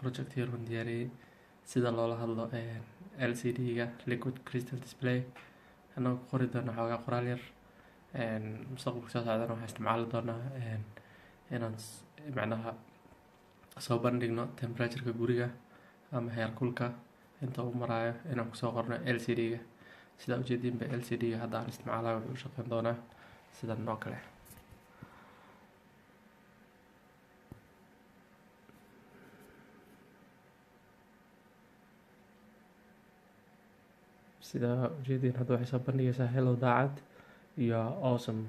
project yar baan diyaariyey sida loola hadlo LCD-ga liquid crystal display anagoo ku qori doona xoogaa qoraal yar mustaqbalka soo socdana waxaan isticmaali doonaa inaan macnaha soo bandhigno temperatureka guriga ama heerkulka inta uu maraayo inaan kusoo qorno LCD-ga sidaa ujeediinba LCD-ga hadda aan isticmaalayo wuxuu u shaqeyn doonaa sidan oo kale. sidaa ujeediin hadda waxay soo bandhigaysaa hello daacad iyo awesome.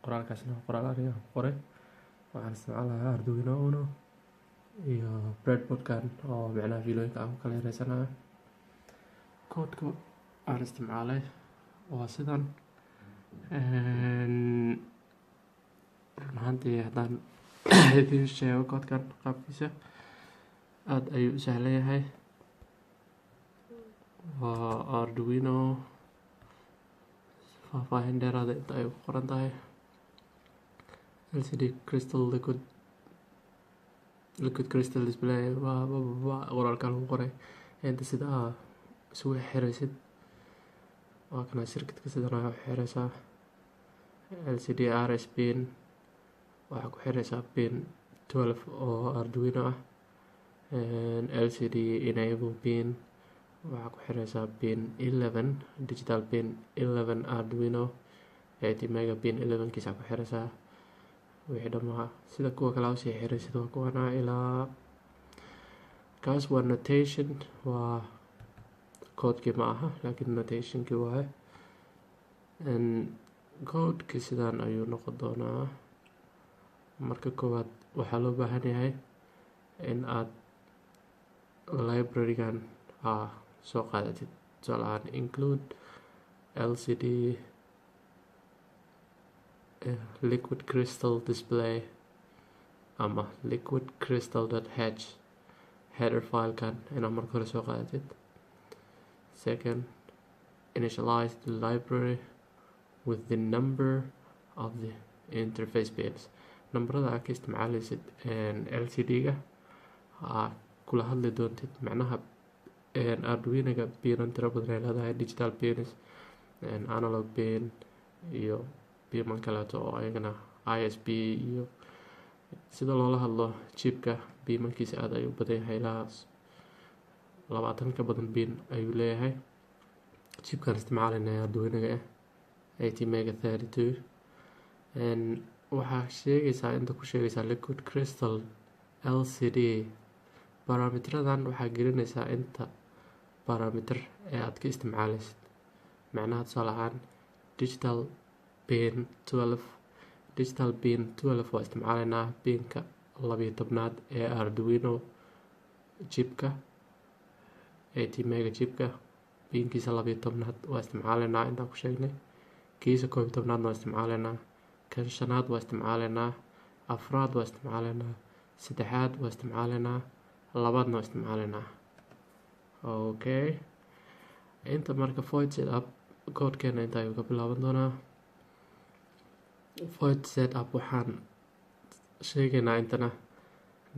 qoraalkaasna qoraal aniga ku qoray waxaan isticmaalayaa Arduino Uno iyo breadboardkan oo macnaha fiilooyinka aan ku kala yareysanayo. koodka aan isticmaalay waa sidan run ahaantii haddaan idiin sheego koodkan qaabkiisa aad ayuu u sahlan yahay. waa Arduino faahfaahin dheeraada inta ay ku qoran tahay LCD crystal liquid crystal display qoraalka lagu qoray inta sida isugu xiraysid waa kana circuitka sidan ayaa u xiraysaa LCD RS pin waxaa ku xiraysaa pin 12 oo Arduino ah LCD enable pin waxaa ku xiraysaa pin 11 digital pin 11 Arduino 80 mega pin 11 kiisa ku xiraysaa wixii dhammaa sida kuwa kale usii xiraysid waa kuwana ilaa kaas waa notation waa koodkii ma aha laakiin notationkii waaye koodkii sidaan ayuu noqon doonaa. marka koowaad waxaa loo baahan yahay in aad library-gan soo qaadatid tusaalahaan include LCD liquid crystal display ama liquid crystal.h header filekan inaad marka hore soo qaadatid. second, initialize the library with the number of the interface pins. numberada aad ka isticmaalaysid LCD-ga kula hadli doontid macnaha Arduino-ga pinan tiro badan ay leedahay digital pins analog pin iyo piman kaleeto oo ayagana ISP iyo sida loola hadlo chipka pimankiisa aad ayuu badan yahay ilaa 20 ka badan pin ayuu leeyahay. chipkan isticmaalayna Arduino-ga 80 mega 32 waxaa sheegaysaa inta ku sheegaysaa liquid crystal LCD baramitiradan waxaa gelinaysaa inta barameter ee aad ka isticmaalaysid macnaha tusaale ahaan digital pin 12 waa isticmaalaynaa pinka 12aad ee Arduino chipka 80 mega chipka pinkiisa 12aad waa isticmaalaynaa intaan ku sheegnay kiisa 11aad waa isticmaalaynaa kan 5aad waa isticmaalaynaa 4aad waa isticmaalaynaa 3aad waa isticmaalaynaa 2aadna waa isticmaalaynaa. okay inta marka void setup koodkeena inta ayuu ka bilaaban doonaa. void setup waxaan sheegaynaa intana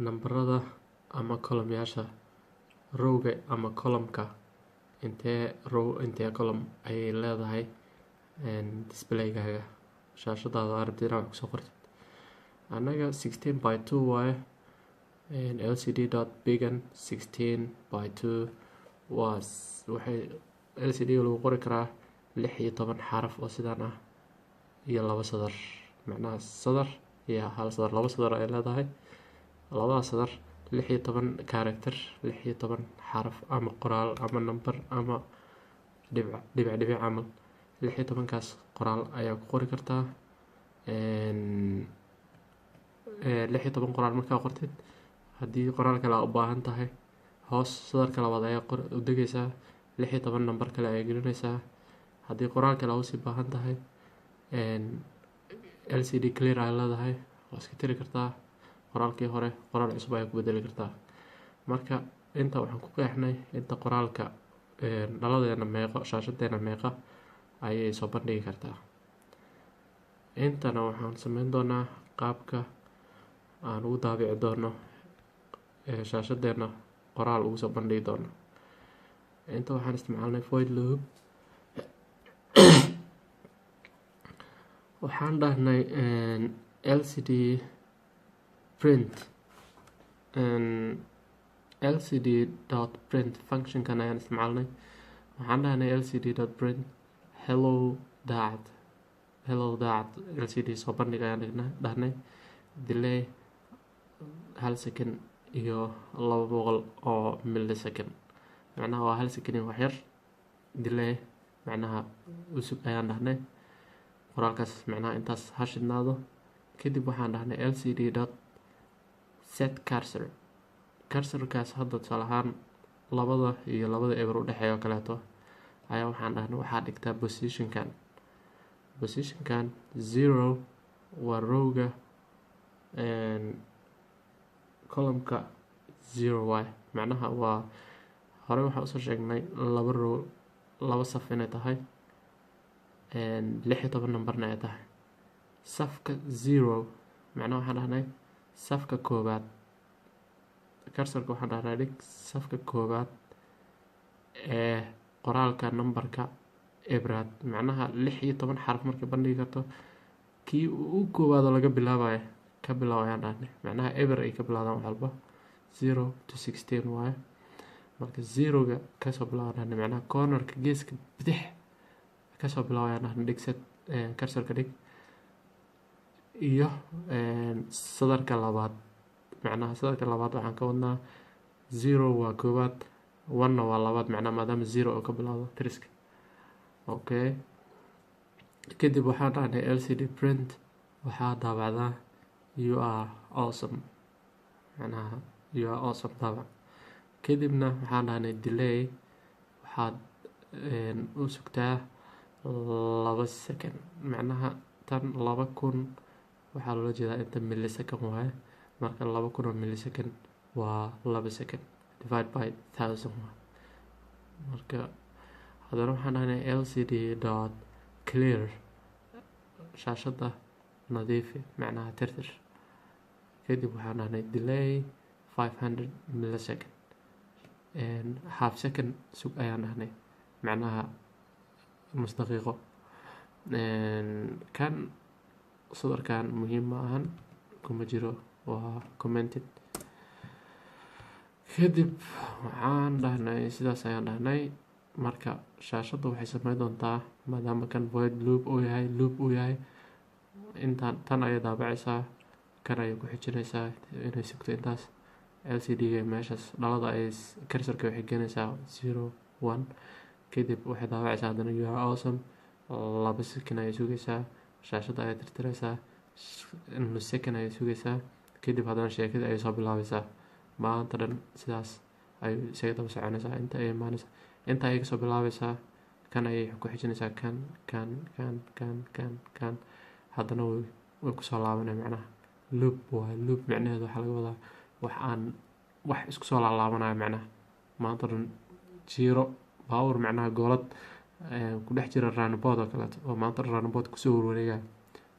nambarada ama column-yaasha rowga ama column-ka intee row intee column ayay leedahay display-gaaga shaashadaada arabtid inaad wax kusoo qortid. anaga 16:2 waaye LCD.began 16:2 waxay LCD-ga lagu qori karaa 16 xaraf oo sidaan ah iyo 2 sadar macnaha sadar iyo hal sadar 2 sadar ay leedahay labada sadar 16 character 16 xaraf ama qoraal ama number ama dhibic camal 16 kaas qoraal ayaa ku qori kartaa 16 qoraal markaa qortid haddii qoraal kale u baahan tahay hoos sadarka labaad ayaa u degaysaa 16 number kale ayaa gelinaysaa. haddii qoraal kale u sii baahan tahay LCD clear ay leedahay waa iska tiri kartaa qoraalkii hore qoraal cusub ayaa ku bedeli kartaa. marka inta waxaan ku qeexnay inta qoraalka dhaladeena meeqa shaashadeena meeqa ayay soo bandhigi kartaa. intana waxaan sameyn doonaa qaabka aan ugu daabici doono shaashadeena qoraal ugu soo bandhigi doono. Inta waxaan isticmaalnay void loop, waxaan dhahnay lcd print lcd.print functionkan ayaan isticmaalnay. waxaan dhahnay lcd.print hello daacad lcd soo bandhig ayaan dhahnay. delay 1 second iyo 200 oo millisecond, macnaha waa 1 second iyo wax yar. delay macnaha usug ayaan dhahnay. qoraalkaas macnaha intaas ha shidnaado. kadib waxaan dhahnay lcd.set cursorkaas hadda tusaale ahaan 2 iyo 2 eber u dhexeeya oo kaleeto ayaa waxaan dhahnay waxaa dhigtaa positionkan 0 waa rowga columnka 0 y, macnaha waa hore waxaan usoo sheegnay 2 row 2 saf inay tahay 16 numberna ay tahay. safka 0 macnaha waxaan dhahnay safka koobaad, cursorka waxaan dhahnay dhig safka koobaad ee qoraalka numberka ebraad, macnaha 16 xaraf markay bandhigi karto kii u koowaadoo laga bilaabayo ka bilaab ayaan dhahnay. macnaha eber ay ka bilaabdaan wax walba 0 to 16 waaye. marka 0ga kasoo bilaabaan dhahnay, macnaha cornerka geeska bidix kasoo bilaabaan dhahnay dhig set cursorka dhig iyo sadarka labaad, macnaha sadarka labaad waxaan ka wadnaa 0 waa koowaad 1 waa labaad, macnaha maadaama 0 oo ka bilaabdo tiriska. okay, kadib waxaan dhahnay lcd print waxaa daabacdaa you are awesome, macnaha you are awesome daabac. kadibna waxaan dhahnay delay waxaad u sugtaa 2 second, macnaha tan 2000 waxaa loola jeedaa inta millisecond waaye. marka 2000 oo millisecond waa 2 second divide by 1000 waaye. marka haddana waxaan dhahnay lcd.clear shaashada nadiifi, macnaha tirtir. kadib waxaan dhahnay delay 500 millisecond half second sug ayaan dhahnay, macnaha nus daqiiqo. kan sadarkan muhiim ma ahan, kuma jiro, waa commented. kadib waxaan dhahnay sidaas ayaan dhahnay. marka shaashada waxay sameyn doontaa maadaama kan void loop uu yahay intaan tan ayay daabacaysaa, kan ayay ku xijinaysaa inay sugto intaas. lcd-ga meeshaas dhalada ay cursorka waxay geenaysaa 0 1, kadib waxay daabacaysaa haddana you are awesome 2 second ayay sugaysaa. shaashada ayay tirtiraysaa nus second ayay sugaysaa. kadib haddana sheekada ayay soo bilaabaysaa. maanta dhan sidaas ayay isaga daba soconaysaa inta ay imaanaysaa. inta ayay kasoo bilaabaysaa kan ayay ku xijinaysaa kan haddana way kusoo laabanay. macnaha loop waa loop, macnaheedu waxaa laga wadaa wax isku soo laalaabanaya. macnaha maanta dhan jiiro baawur, macnaha goolad ku dhex jira roundabout oo kaleeto oo maanta dhan roundabout kusoo warwareegaya,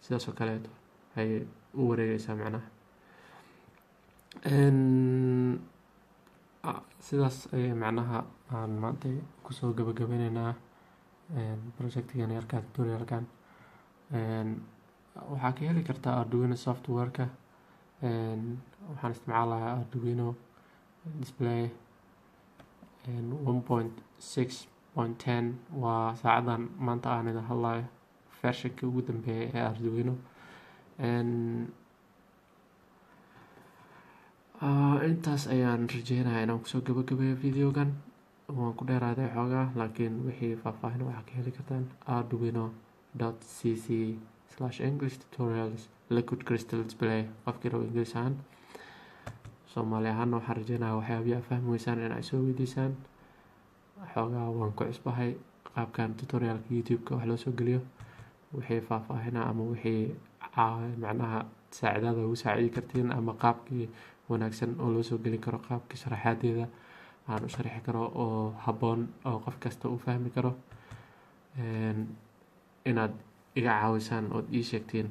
sidaas oo kaleeto ayay u wareegaysaa. macnaha sidaas ayay macnaha aan maanta kusoo gabagabeyneynaa projectigan yarkaa tutorialkan. waxaa ka heli kartaa Arduino softwareka. waxaan isticmaalayaa Arduino display 1.6.10 waa saacadan maanta aan idin hadlayo versionka ugu dambeeya ee Arduino. intaas ayaan rajeynayaa inaan kusoo gabagabeeyo videogan. waan ku dheeraaday xoogaa, laakiin wixii faahfaahin waxaa ka heli kartaan arduino.cc/english tutorials liquid crystal display. qofkii rabo ingiriis ahaan. soomaali ahaana waxaan rajeynayaa waxyaabihi aad fahmi weysaan in ay soo weydiisaan. xoogaa waan ku cusbahay qaabkan tutorialka youtube-ka wax loo soo geliyo. wixii faahfaahina ama wixii macnaha saacidaada ugu saacidi kartiin, ama qaabkii wanaagsan oo loo soo gelin karo, qaabkii sharaxaadeeda aan u sharxi karo oo habboon oo qof kasta uu fahmi karo, inaad iga caawisaan ood ii sheegtiin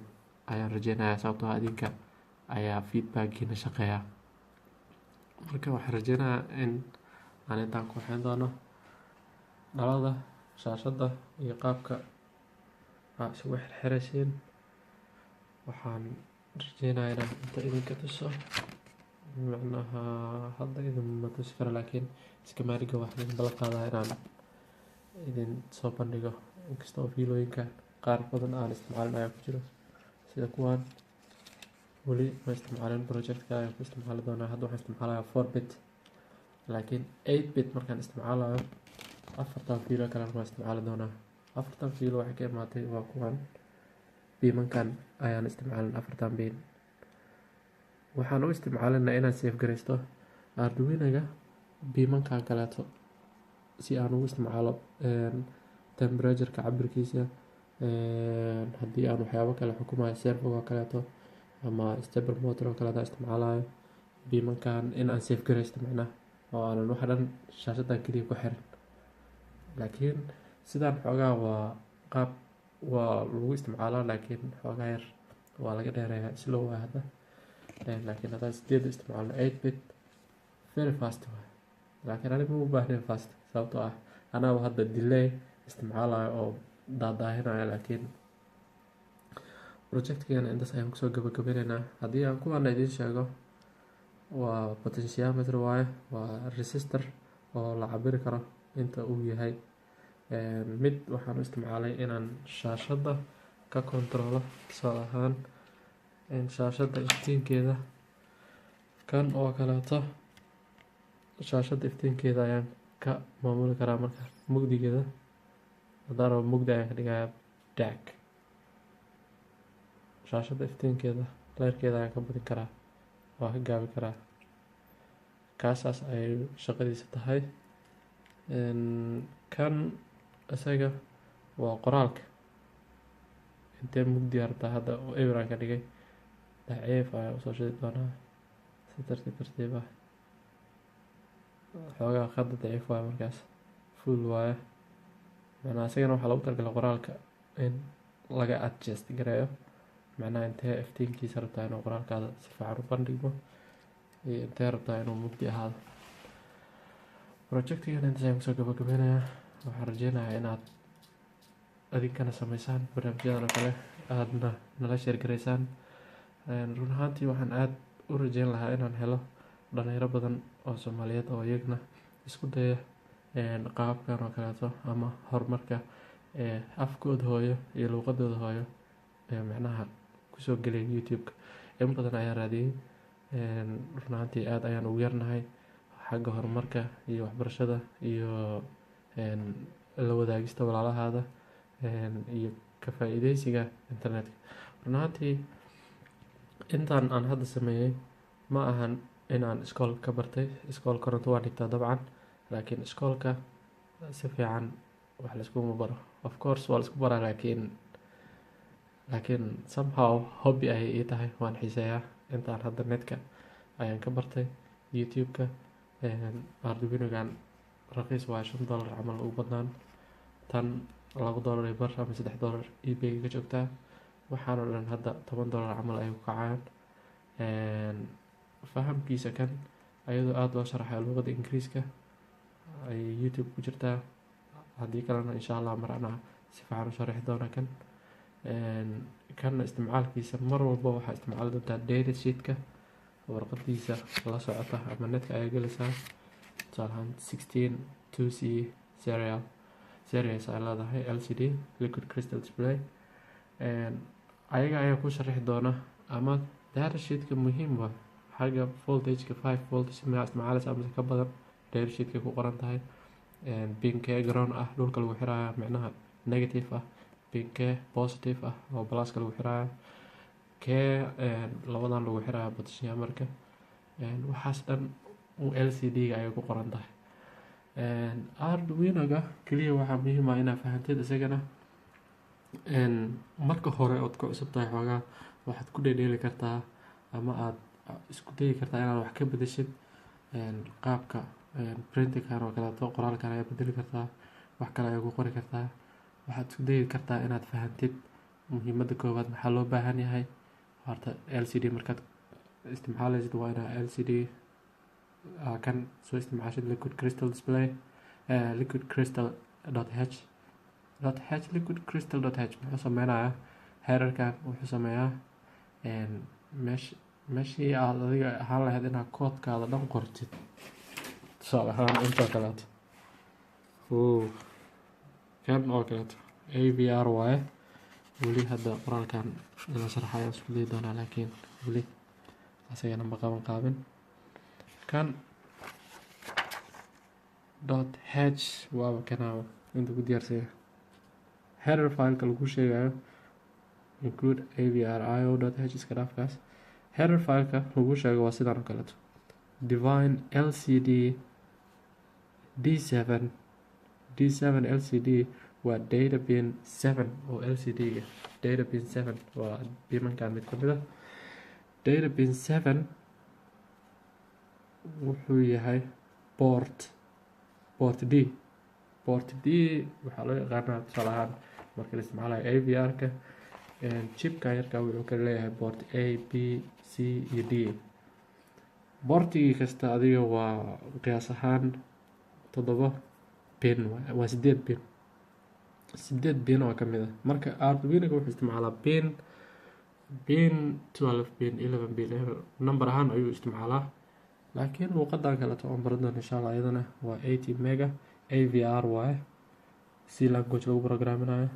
ayaan rajeynayaa, sababtoo adinka ayaa feedbackiina shaqeeya. marka waxaan rajeynayaa in aan intaan ku waxayn doono dhalada, shaashadda iyo qaabka aa isugu xirxiraysiin. waxaan rajeynayaa inaan inta idinka tuso, macnaha hadda idinma tusi karo laakiin iskamaariga waxaan idin ballan qaadayaa inaan idin soo bandhigo. inkasta oo fiilooyinka qaar badan aan isticmaalin ayaa ku jiro sida kuwan, weli ma isticmaalin. projectka ayaan ku isticmaali doonaa. hadda waxaan isticmaalayaa 4-bit, laakiin 8-bit markaan isticmaalayo 4 fiilo kale waan isticmaali doonaa. 4 fiilo waxay ka imaatay waa kuwan biimankan ayaan isticmaalin 4 biin. waxaan u isticmaalinaa inaan save garaysto Arduino-ga biimankan kaleeto si aan ugu isticmaalo temperature-ka cabirkiisa, haddii aan waxyaabo kale xukumayo servo kaleeto ama stepper motor oo kale hadaan isticmaalayo biimankan in aan save garaysto macnaha, oo aanan wax dhan shaashadan keliya ku xirin. laakiin sidaan xoogaa waa qaab waa lagu isticmaalaa, laakiin xoogaa yar waa laga dheereeyaa slow waa hadda. laakiin haddaan 8 isticmaalno 8-bit very fast waay. laakiin aniga ma u baahnayn fast sababtoo ah anaa hadda delay isticmaalayo oo daadaahinayo. laakiin projectkeena intaas ayaan kusoo gabagabeynaynaa. haddii aan kuwana idiin sheego, waa potentiometer waaye, waa resistor oo la cabiri karo inta uu yahay. mid waxaan u isticmaalay inaan shaashadda ka kontrolo, tusaale ahaan shaashadda iftiinkeeda. kan oo kaleeto shaashadda iftiinkeeda ayaan ka maamuli karaa. marka mugdigeeda haddaan rabo mugdi ayaan ka dhigayaa dark. shaashadda iftiinkeeda leerkeeda ayaan ka badin karaa, waa ka gaabi karaa. kaasaas ay shaqadiisa tahay. kan isaga waa qoraalka, intee mugdi hartaa hadda ebraan ka dhigay daciif ayaa usoo shidi doonaa si tartiib ah. xoogaa khadda daciif waaye, markaas full waaye. macnaha isagana waxaa lagu talagalay qoraalka in laga adjust gareeyo, macnaha intee iftiinkiisa rabtaa inuu qoraalkaada si fiican u bandhigmo iyo intee rabtaa inuu mugdi ahaado. projectkan intaas ayaan kusoo gabagabeynayaa. waxaan rajeynayaa inaad adinkana sameysaan barnaamijyadan oo kale, aadna nala sheer garaysaan. run ahaantii waxaan aad u rajeyn lahaa inaan helo dhalinyaro badan oo Soomaaliyeed oo iyagana isku daya qaabkan oo kaleeto ama horumarka afkooda hooyo iyo luuqadooda hooyo macnaha kusoo gelay YouTube-ka. in badan ayaan raadiyey. run ahaantii aad ayaan ugu yarnahay xagga horumarka iyo waxbarashada iyo la wadaagista walaalahaada iyo ka faa'iideysiga internetka. run ahaantii intaan aan hadda sameeyey ma ahan in aan iskool ka bartay. iskool koronto waan dhigtaa dabcan, laakiin iskoolka si fiican wax layskuma baro. of course waa laisku baraa, laakiin somehow hobby ayay ii tahay, waan xiiseeyaa. intaan hadda netka ayaan ka bartay YouTube-ka. Arduino-gan raqiis waa $5 camal ugu badnaan, tan $2 bar ama $3 eBay ka joogtaa. waxaan oo dhan hadda $10 camal ay ku kacayaan. fahamkiisa kan ayadoo aad loo sharaxay luqadda Ingiriiska ay YouTube ku jirtaa. haddii kalena insha Allah mar anaa si fiican u sharaxi doona kan. kan isticmaalkiisa mar walba waxaa isticmaali doontaa data sheet-ka, warqadiisa la socota ama netka ayaa gelaysaa. tusaale ahaan 16:2C series ay leedahay LCD liquid crystal display. ayaga ayaa ku sharaxi doona. ama data sheet-ka muhiim waa xagga voltage-ka 5 volt si ma isticmaalaysa ama ka badan data sheet-ka ku qoran tahay. pinkee ground ah dhulka lagu xiraaya, macnaha negative ah. pinkee positive ah oo pluska lagu xiraaya. kee labadan lagu xiraaya potentiometer-ka. waxaas dhan LCD-ga ayay ku qoran tahay. Arduino-ga kaliya waxaa muhiim ah inaad fahanteed isagana. marka hore ood ku cusub tahay xoogaa waxaad ku dhedheeli kartaa ama aad isku dayi kartaa inaad wax ka bedeshid qaabka printing-kan oo kaleeto. qoraalkan ayaa bedeli kartaa, wax kale ayaa ku qori kartaa. waxaad isku dayi kartaa inaad fahantid muhiimadda koowaad maxaa loo baahan yahay. horta LCD markaad isticmaalaysid waa inaa LCD كان soo isticmaashid liquid crystal display liquid crystal .h liquid crystal .h wuxuu sameynayaa heerarkan wuxuu sameeyaa meeshii aad adiga ahaan lahayd inaad koodkaada dhan qortid tusaale ahaan intoo kaleeto kan oo kaleeto AVR waaye weli hadda qoraalkan ila sharaxaya isku dayi doonaa laakiin weli asagana ma qaabin kan .h waaba kanaawa inta ku diyaarsaya header fileka lagu sheegayo include avr io.h iska dhaafkaas header fileka lagu sheego waa sidan oo kaleeto divine lcd d7 lcd waa data bin 7 oo lcd-ga data bin 7 waa bimankan mid kamid ah data bin 7 wuxuu yahay port d waxaa loo yaqaanaa tusaale ahaan marka la isticmaalayo AVR-ka chipka yarka wuxuu ka leeyahay port A B C iyo D portigii kasta adiga waa qiyaas ahaan 7 pin waa 8 pin oo kamid ah marka Arduino wuxuu isticmaalaa pin 12 pin 11 pin number ahaan ayuu isticmaalaa laakiin luqadan kale oo baran doona insha Allah iyadana waa 80 mega AVR waaye si language lagu programinayo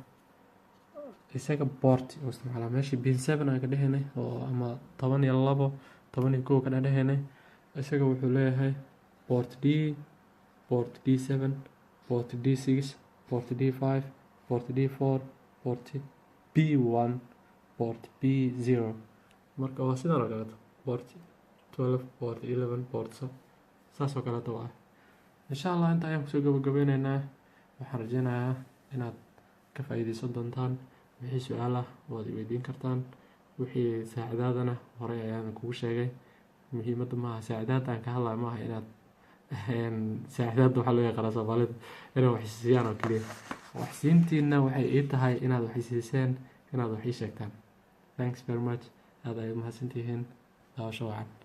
isaga port oo isticmaala meeshii pin 7 aan ka dhahaynay oo ama 12 11 ka dhahaynay isaga wuxuu leeyahay port D port D7 port D6 port D5 port D4 port B1 port B0 marka waa sidaan oo kale port 12 port 11 port saas oo kale waa insha Allah inta ayaan kusoo gabagabeynaynaa waxaan rajeynayaa inaad ka faa'iideysan doontaan wixii su'aal ah waad weydiin kartaan wixii saacidaadana horey ayaan kugu sheegay muhiimadda maaha saacidaad aan ka hadlayo maaha inaad saacidaadda waxaa loo yaqaanaa Soomaalida inay wax siiyaan oo keliya wax siintiina waxay ii tahay inaad wax siiseen inaad wax ii sheegtaan thanks very much aad ay mahadsantihiin daawasho wacan